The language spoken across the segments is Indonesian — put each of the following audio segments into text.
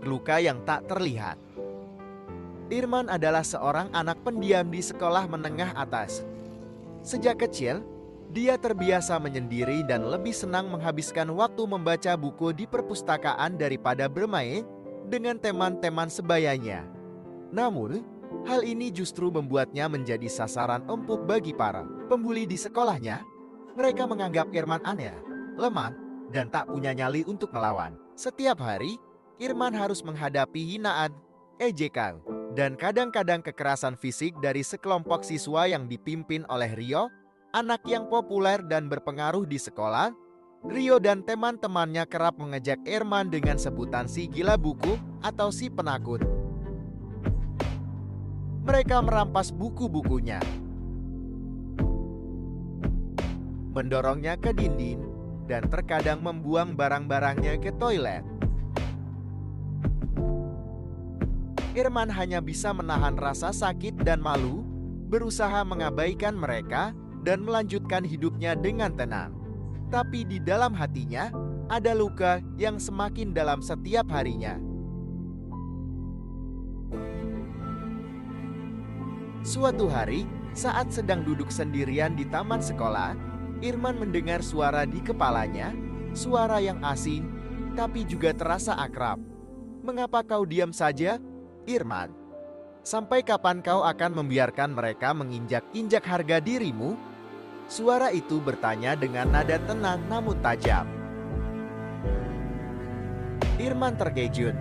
luka yang tak terlihat. Irman adalah seorang anak pendiam di sekolah menengah atas. Sejak kecil, dia terbiasa menyendiri dan lebih senang menghabiskan waktu membaca buku di perpustakaan daripada bermain dengan teman-teman sebayanya. Namun, hal ini justru membuatnya menjadi sasaran empuk bagi para pembuli di sekolahnya. Mereka menganggap Irman aneh, lemah, dan tak punya nyali untuk melawan. Setiap hari, Irman harus menghadapi hinaan, ejekan, dan kadang-kadang kekerasan fisik dari sekelompok siswa yang dipimpin oleh Rio, anak yang populer dan berpengaruh di sekolah. Rio dan teman-temannya kerap mengejek Irman dengan sebutan si gila buku atau si penakut. Mereka merampas buku-bukunya, mendorongnya ke dinding, dan terkadang membuang barang-barangnya ke toilet. Irman hanya bisa menahan rasa sakit dan malu, berusaha mengabaikan mereka, dan melanjutkan hidupnya dengan tenang. Tapi di dalam hatinya, ada luka yang semakin dalam setiap harinya. Suatu hari, saat sedang duduk sendirian di taman sekolah, Irman mendengar suara di kepalanya, suara yang asing, tapi juga terasa akrab. "Mengapa kau diam saja, Irman? Sampai kapan kau akan membiarkan mereka menginjak-injak harga dirimu?" Suara itu bertanya dengan nada tenang namun tajam. Irman terkejut.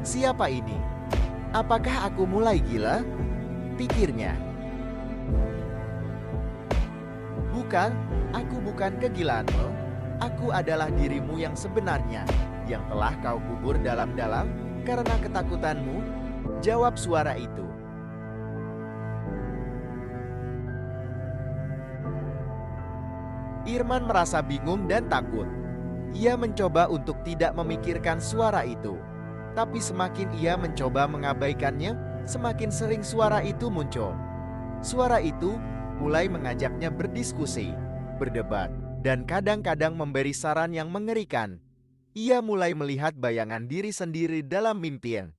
"Siapa ini? Apakah aku mulai gila?" pikirnya. "Bukan, aku bukan kegilaanmu. Aku adalah dirimu yang sebenarnya, yang telah kau kubur dalam-dalam karena ketakutanmu," jawab suara itu. Irman merasa bingung dan takut. Ia mencoba untuk tidak memikirkan suara itu. Tapi semakin ia mencoba mengabaikannya, semakin sering suara itu muncul. Suara itu mulai mengajaknya berdiskusi, berdebat, dan kadang-kadang memberi saran yang mengerikan. Ia mulai melihat bayangan diri sendiri dalam mimpinya.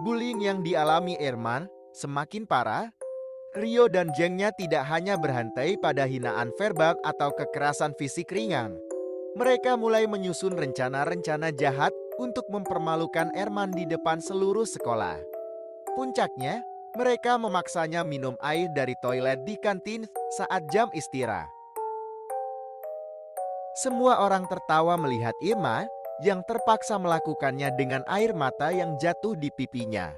Bullying yang dialami Irman semakin parah. Rio dan gengnya tidak hanya berhenti pada hinaan verbal atau kekerasan fisik ringan. Mereka mulai menyusun rencana-rencana jahat untuk mempermalukan Irman di depan seluruh sekolah. Puncaknya, mereka memaksanya minum air dari toilet di kantin saat jam istirahat. Semua orang tertawa melihat Irma yang terpaksa melakukannya dengan air mata yang jatuh di pipinya.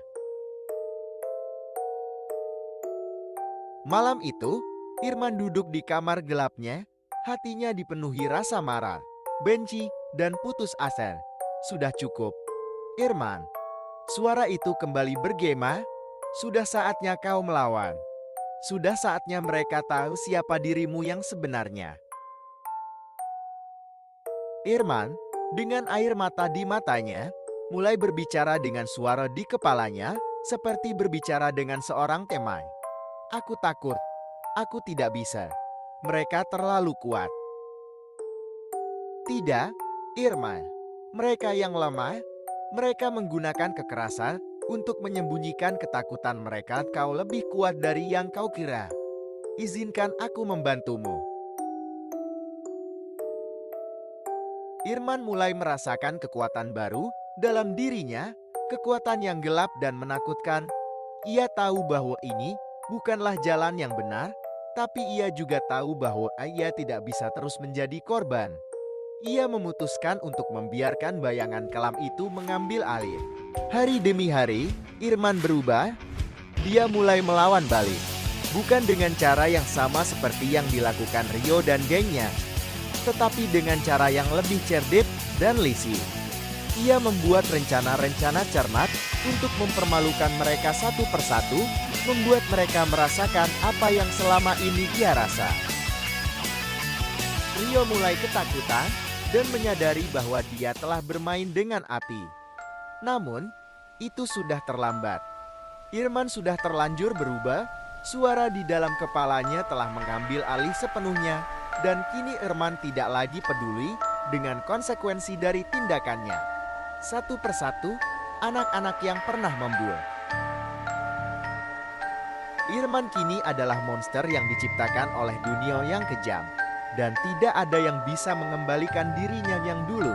Malam itu, Irman duduk di kamar gelapnya, hatinya dipenuhi rasa marah, benci, dan putus asa. "Sudah cukup, Irman," suara itu kembali bergema, "sudah saatnya kau melawan. Sudah saatnya mereka tahu siapa dirimu yang sebenarnya." Irman, dengan air mata di matanya, mulai berbicara dengan suara di kepalanya, seperti berbicara dengan seorang teman. "Aku takut. Aku tidak bisa. Mereka terlalu kuat." "Tidak, Irman. Mereka yang lemah. Mereka menggunakan kekerasan untuk menyembunyikan ketakutan mereka. Kau lebih kuat dari yang kau kira. Izinkan aku membantumu." Irman mulai merasakan kekuatan baru dalam dirinya, kekuatan yang gelap dan menakutkan. Ia tahu bahwa ini bukanlah jalan yang benar, tapi ia juga tahu bahwa ia tidak bisa terus menjadi korban. Ia memutuskan untuk membiarkan bayangan kelam itu mengambil alih. Hari demi hari, Irman berubah. Dia mulai melawan balik. Bukan dengan cara yang sama seperti yang dilakukan Rio dan gengnya, tetapi dengan cara yang lebih cerdik dan lisih. Ia membuat rencana-rencana cermat untuk mempermalukan mereka satu persatu, membuat mereka merasakan apa yang selama ini dia rasa. Rio mulai ketakutan dan menyadari bahwa dia telah bermain dengan api. Namun, itu sudah terlambat. Irman sudah terlanjur berubah, suara di dalam kepalanya telah mengambil alih sepenuhnya, dan kini Irman tidak lagi peduli dengan konsekuensi dari tindakannya. Satu persatu, anak-anak yang pernah membul. Irman kini adalah monster yang diciptakan oleh dunia yang kejam, dan tidak ada yang bisa mengembalikan dirinya yang dulu.